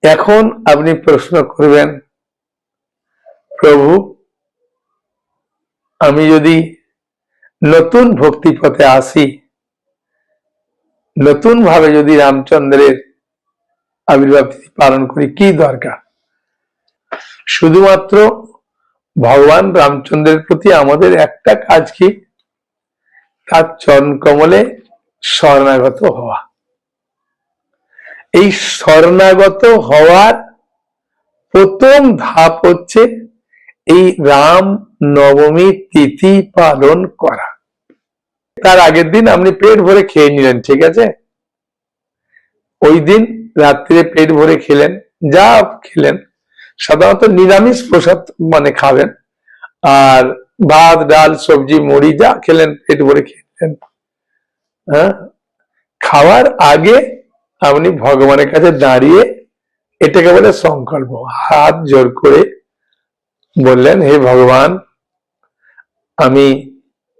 এখন আপনি প্রশ্ন করবেন, প্রভু আমি যদি নতুন ভক্তি পথে আসি, নতুন ভাবে যদি রামচন্দ্রের আবির্ভাব তিথি পালন করি, কি দরকার? শুধুমাত্র ভগবান রামচন্দ্রের প্রতি আমাদের একটা কাজ কি? তার চরণ কমলে শরণাগত হওয়া। এই শরণাগত হওয়ার প্রথম ধাপ হচ্ছে এই রাম নবমী তিথি পালন করা। তার আগের দিন আপনি পেট ভরে খেয়ে নিলেন, ঠিক আছে? ওই দিন রাত্রে পেট ভরে খেলেন, যা খেলেন সাধারণত নিরামিষ প্রসাদ মানে খাবেন, আর ভাত ডাল সবজি মুড়ি যা খেলেন পেট ভরে খেলেন। হ্যাঁ, খাওয়ার আগে আপনি ভগবানের কাছে দাঁড়িয়ে এটাকে বলে সংকল্প, হাত জোর করে বললেন, হে ভগবান, আমি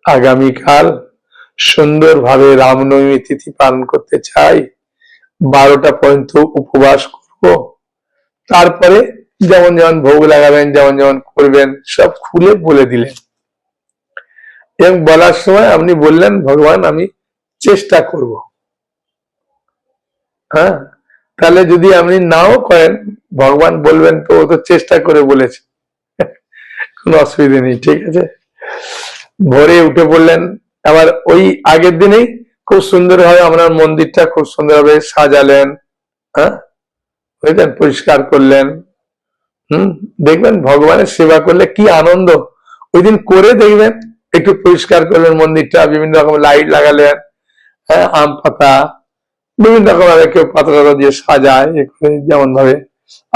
আগামীকাল সুন্দরভাবে রামনবমী তিথি পালন করতে চাই, 12টা পর্যন্ত উপবাস করব, তারপরে যেমন যেমন ভোগ লাগাবেন, যেমন যেমন করবেন সব খুলে বলে দিলেন। এবং বলার সময় আপনি বললেন, ভগবান আমি চেষ্টা করব। হ্যাঁ, তাহলে যদি আপনি নাও করেন, ভগবান বলবেন তো ও তো চেষ্টা করে বলেছে, কোনো অসুবিধা নেই, ঠিক আছে? ভোরে উঠে পড়লেন, আবার ওই আগের দিনেই খুব সুন্দরভাবে আপনার মন্দিরটা খুব সুন্দরভাবে সাজালেন, হ্যাঁ, বুঝলেন, পরিষ্কার করলেন। দেখবেন ভগবানের সেবা করলে কি আনন্দ। ওই দিন করে দেখবেন, একটু পরিষ্কার করলেন মন্দিরটা, বিভিন্ন রকম লাইট লাগালেন, হ্যাঁ, আম পাতা বিভিন্ন রকম ভাবে কেউ পাতা টাতা দিয়ে সাজায়, যেমন ভাবে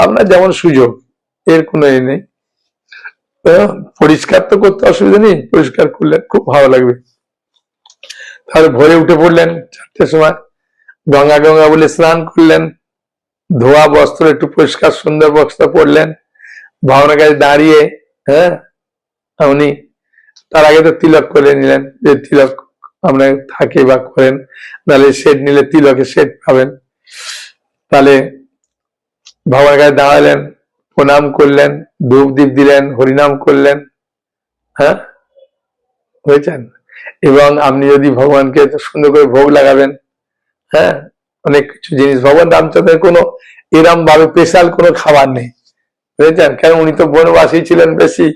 আপনার যেমন সুযোগ, এর কোনো এ নেই। পরিষ্কার তো করতে অসুবিধা নেই, পরিষ্কার করলেন খুব ভালো লাগবে। তাহলে ভোরে উঠে পড়লেন 4টের সময়, গঙ্গা গঙ্গা বলে স্নান করলেন, ধোয়া বস্ত্র একটু পরিষ্কার সুন্দর বস্ত্র পরলেন, ভগবানের কাছে দাঁড়িয়ে, হ্যাঁ, উনি তার আগে তো তিলক করে নিলেন, যে তিলক আপনার থাকে বা করেন, নাহলে সেট নিলে তিলকে সেট পাবেন। তাহলে ভগবানের কাছে দাঁড়ালেন, প্রণাম করলেন, ধূপ দীপ দিলেন, হরিনাম করলেন, হ্যাঁ, বুঝেছেন? এবং আপনি যদি ভগবানকে সুন্দর করে ভোগ লাগাবেন, হ্যাঁ, অনেক কিছু জিনিস, ভগবান রামচন্দ্রের কোনো এরম ভাবে স্পেশাল কোনো খাবার নেই, বুঝেছেন? কেন উনি তো বনবাসী ছিলেন বেশি,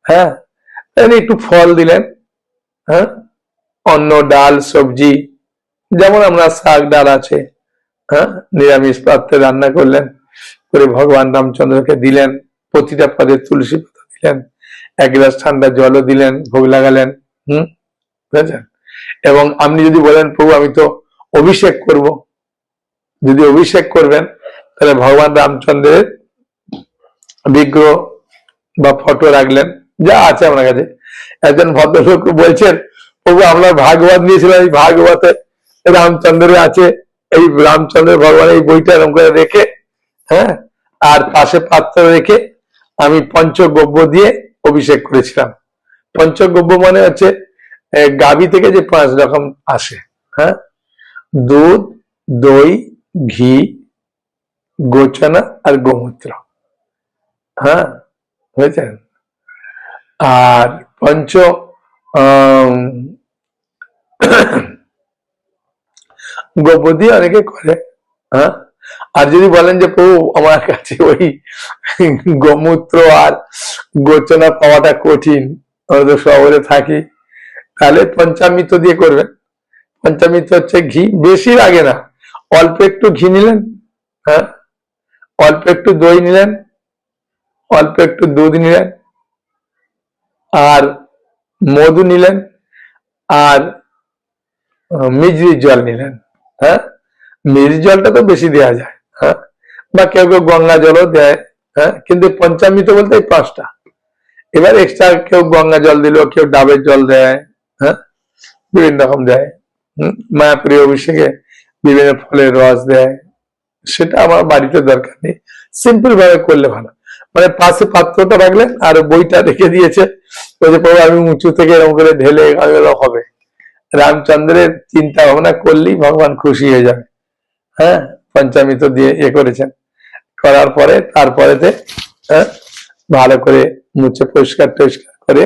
হ্যাঁ, একটু ফল দিলেন, হ্যাঁ, অন্ন ডাল সবজি, যেমন আমরা শাক ডাল আছে, হ্যাঁ, নিরামিষ পাত্রে রান্না করলেন, করে ভগবান রামচন্দ্রকে দিলেন, প্রতিটা পদে তুলসী পাতা দিলেন, 1 গ্লাস ঠান্ডা জলও দিলেন, ভোগ লাগালেন। বুঝেছেন? এবং আপনি যদি বলেন, প্রভু আমি তো অভিষেক করব, যদি অভিষেক করবেন, তাহলে ভগবান রামচন্দ্রের বিগ্রহ বা ফটো রাখলেন, যা আছে আপনার কাছে। একজন ভদ্রলোক বলছেন, প্রভু আমরা ভাগবত নিয়েছিলাম, এই ভাগবতে রামচন্দ্রের আছে, এই রামচন্দ্র ভগবান এই বইটা এরকম করে রেখে, হ্যাঁ, আর পাশে পাত্র রেখে আমি পঞ্চগব্য দিয়ে অভিষেক করেছিলাম। পঞ্চগব্য মানে হচ্ছে গাভী থেকে যে 5 রকম আসে, হ্যাঁ, দুধ, দই, ঘি, গোচনা আর গোমূত্র, হ্যাঁ, বুঝেছেন? আর পঞ্চ গব্য দিয়ে অনেকে করে, হ্যাঁ। আর যদি বলেন যে প্রভু আমার কাছে ওই গোমূত্র আর গোচনা পাওয়াটা কঠিন, আমরা তো শহরে থাকি, তাহলে পঞ্চামৃত দিয়ে করবেন। পঞ্চামৃত হচ্ছে ঘি, বেশি লাগে না, অল্প একটু ঘি নিলেন, হ্যাঁ, অল্প একটু দই নিলেন, অল্প একটু দুধ নিলেন, আর মধু নিলেন, আর মিজরির জল নিলেন, হ্যাঁ, মিজরির জলটা তো বেশি দেওয়া যায়, হ্যাঁ, বা কেউ কেউ গঙ্গা জলও দেয়, হ্যাঁ, কিন্তু পঞ্চামৃত বলতে এই 5টা। এবার এক্সট্রা কেউ গঙ্গা জল দিল, কেউ ডাবের জল দেয়, হ্যাঁ, বিভিন্ন রকম দেয়। মায়াপুরী অভিষেকে বিভিন্ন ফলের রস দেয়, সেটা আমার বাড়িতে দরকার নেই, সিম্পল ভাবে করলে ভালো। মানে পাশে পাত্রটা রাখলেন আর বইটা রেখে দিয়েছে, ওই যে প্রভু আমি উঁচু থেকে এরকম করে ঢেলে হবে। রামচন্দ্রের চিন্তা ভাবনা করলেই ভগবান খুশি হয়ে যাবে, হ্যাঁ, পঞ্চামৃত দিয়ে করেছেন। করার পরে তারপরেতে ভালো করে মুছে পরিষ্কার টরিষ্কার করে,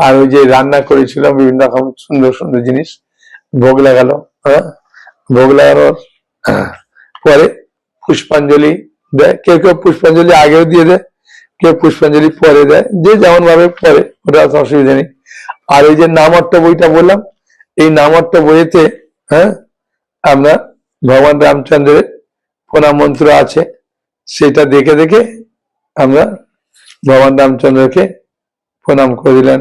আর ওই যে রান্না করেছিল বিভিন্ন রকম সুন্দর সুন্দর জিনিস ভোগ লাগালো। ভোগ লাগানোর পরে পুষ্পাঞ্জলি দেয়, কেউ কেউ পুষ্পাঞ্জলি আগেও দিয়ে দেয়, কেউ পুষ্পাঞ্জলি পরে দেয়, যে যেমন ভাবে পরে, ওটা অসুবিধা নেই। আর এই যে নামট্ট বইটা বললাম, এই নামট্ট বইতে আমরা ভগবান রামচন্দ্রের প্রণাম মন্ত্র আছে, সেটা দেখে দেখে আমরা ভগবান রামচন্দ্রকে প্রণাম করে দিলেন।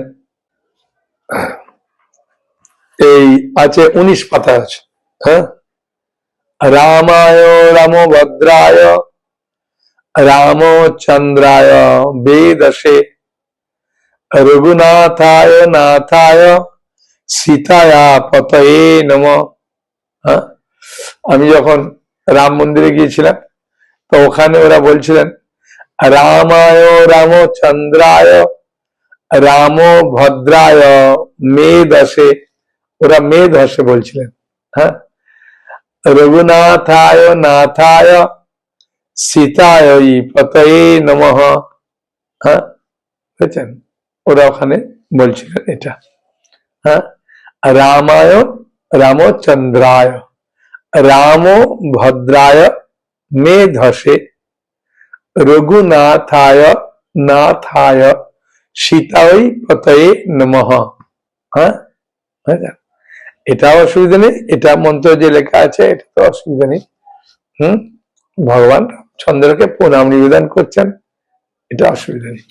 এই আছে 19 পাতা আছে। রামায় রামভদ্রায় রামচন্দ্রায় বেদসে রঘুনাথায় নাথায় সীতায়া পতয়ে নমঃ। আমি যখন রাম মন্দিরে গিয়েছিলাম, তো ওখানে ওরা বলছিলেন রামায় রামচন্দ্রায় রাম ভদ্রায় মেধসে, ওরা মেধসে বলছিলেন। রঘুনাথায় নাথায় সীতায় পতয়ে নমঃ। বুঝছেন, ওরা ওখানে বলছিলেন এটা। রামায় রামচন্দ্রায় রাম ভদ্রায় মেধসে রঘুনাথায় নাথায় সীতায় পতয়ে নমঃ। এটা অসুবিধা নেই, এটা মন্ত্র যে লেখা আছে এটা তো অসুবিধা নেই। ভগবান চন্দ্রকে প্রণাম নিবেদন করছেন, এটা অসুবিধা নেই।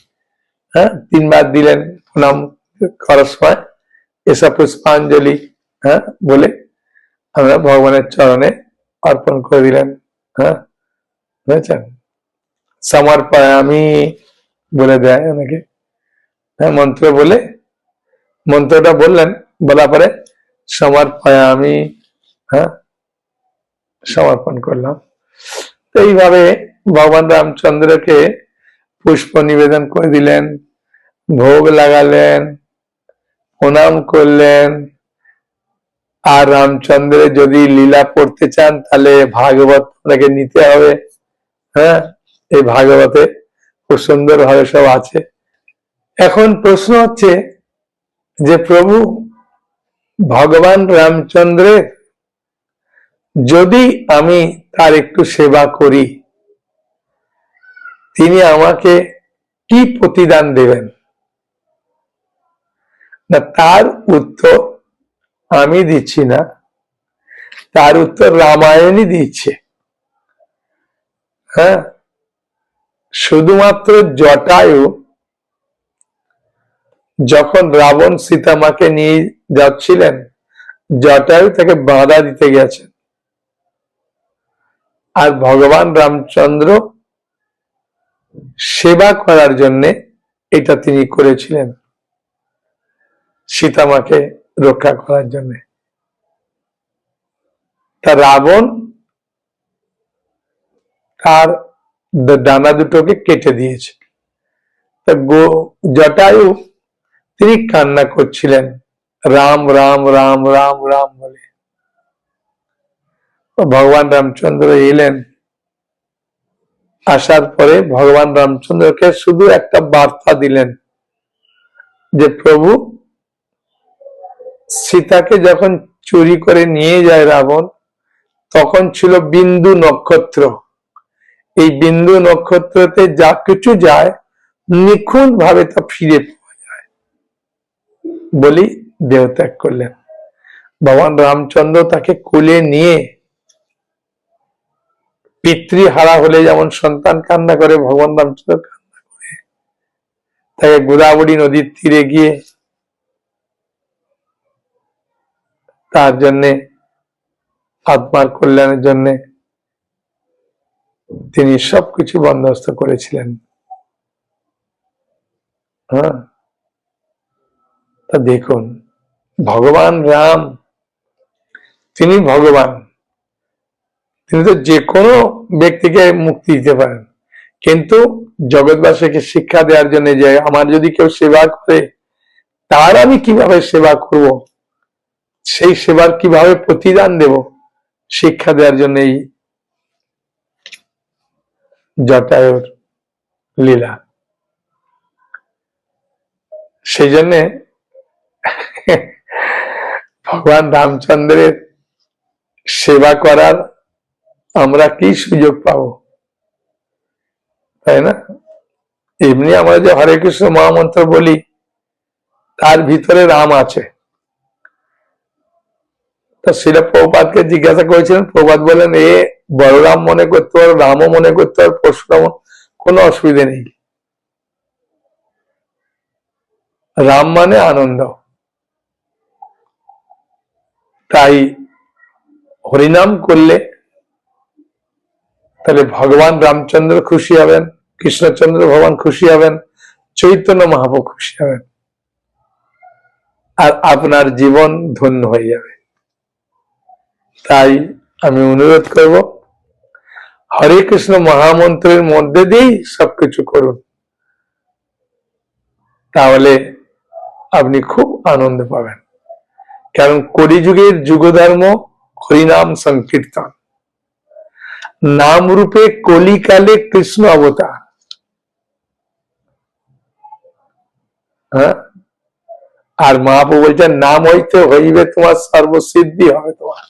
3 বার দিলেন প্রণাম করার সময়, এসব পুষ্পাঞ্জলি বলে আমরা ভগবানের চরণে অর্পণ করে দিলেন। বুঝেছেন, সমর্পয়ামি বলে দেয় অনেকে। মন্ত্র বলে, মন্ত্রটা বললেন, বলা পরে সমর্পয়ামি, সমর্পণ করলাম। তো এইভাবে ভগবান রামচন্দ্রকে পুষ্প নিবেদন করে দিলেন, ভোগ লাগালেন, প্রণাম করলেন। আর রামচন্দ্রের যদি লীলা পড়তে চান তাহলে ভাগবত আপনাকে নিতে হবে। এই ভাগবতে খুব সুন্দর ভাবে সব আছে। এখন প্রশ্ন হচ্ছে যে প্রভু ভগবান রামচন্দ্রের যদি আমি তার একটু সেবা করি, তিনি আমাকে কি প্রতিদান দেবেন? না, তার উত্তর আমি দিচ্ছি না, তার উত্তর রামায়ণই দিচ্ছে। শুধুমাত্র জটায়ু যখন রাবণ সীতামাকে নিয়ে যাচ্ছিলেন, জটায়ু তাকে বাধা দিতে গেছেন, আর ভগবান রামচন্দ্র সেবা করার জন্যে এটা তিনি করেছিলেন, সীতামাকে রক্ষা করার জন্য। তা রাবণ তার ডানা দুটোকে কেটে দিয়েছে। তা জটায়ু তিনি কান্না করছিলেন রাম রাম রাম রাম রাম বলে। ভগবান রামচন্দ্র এলেন, আসার পরে ভগবান রামচন্দ্রকে শুধু একটা বার্তা দিলেন যে প্রভু সীতাকে যখন চুরি করে নিয়ে যায় রাবণ, তখন ছিল বিন্দু নক্ষত্র। এই বিন্দু নক্ষত্রতে যা কিছু যায় নিখুঁত ভাবে তা ফিরে পাওয়া যায় বলি দেহত্যাগ করলেন। ভগবান রামচন্দ্র তাকে কোলে নিয়ে, পিতৃহারা হলে যেমন সন্তান কান্না করে, ভগবান রামচন্দ্র কান্না করে তাকে গোদাবরী নদীর তীরে গিয়ে তার জন্যে, আত্মার কল্যাণের জন্য তিনি সবকিছু বন্দোবস্ত করেছিলেন। তা দেখুন, ভগবান রাম তিনি ভগবান, তিনি তো যে কোনো ব্যক্তিকে মুক্তি দিতে পারেন, কিন্তু জগৎবাসীকে শিক্ষা দেওয়ার জন্য যে আমার যদি কেউ সেবা করে তার আমি কিভাবে সেবা করব, সেই সেবার কিভাবে প্রতিদান দেব, শিক্ষা দেওয়ার জন্য এই জটায়ুর লীলা। সেই জন্যে ভগবান রামচন্দ্রের সেবা করার আমরা কি সুযোগ পাবো, তাই না? এমনি আমরা যে হরে কৃষ্ণ মহামন্ত্র বলি, তার ভিতরে রাম আছে। তা সেটা প্রভুপাদকে জিজ্ঞাসা করেছিলেন, প্রভুপাদ বলেন এ বলরাম মনে করতে পারো, রামও মনে করতে পারো, পরশুরাম, কোনো অসুবিধা নেই। রাম মানে আনন্দ। তাই হরিনাম করলে তাহলে ভগবান রামচন্দ্র খুশি হবেন, কৃষ্ণচন্দ্র ভগবান খুশি হবেন, চৈতন্য মহাপ্রভু খুশি হবেন, আর আপনার জীবন ধন্য হয়ে যাবে। তাই আমি অনুরোধ করব, হরে কৃষ্ণ মহামন্ত্রের মধ্যে দিয়েই সবকিছু করুন, তাহলে আপনি খুব আনন্দ পাবেন। কারণ কলিযুগের যুগধর্ম হরিনাম সংকীর্তন, নাম রূপে কলিকালে কৃষ্ণ অবতার। হ্যাঁ, আর মহাপ্রভু বলছেন নাম হইতে হইবে তোমার সর্বসিদ্ধি হবে তোমার।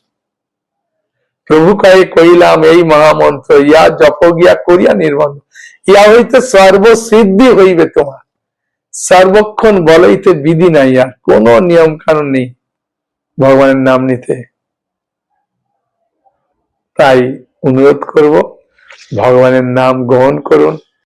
প্রভু কয়ে কইলাম এই মহামন্ত্র, ইয়া জপ গিয়া করিয়া নির্বন্ধ, ইয়া হইতে সর্বসিদ্ধি হইবে তোমার। সর্বক্ষণ বলইতে বিধি নাই, আর কোন নিয়ম কানুন নেই ভগবানের নাম নিতে। তাই অনুরোধ করব, ভগবানের নাম গ্রহণ করুন,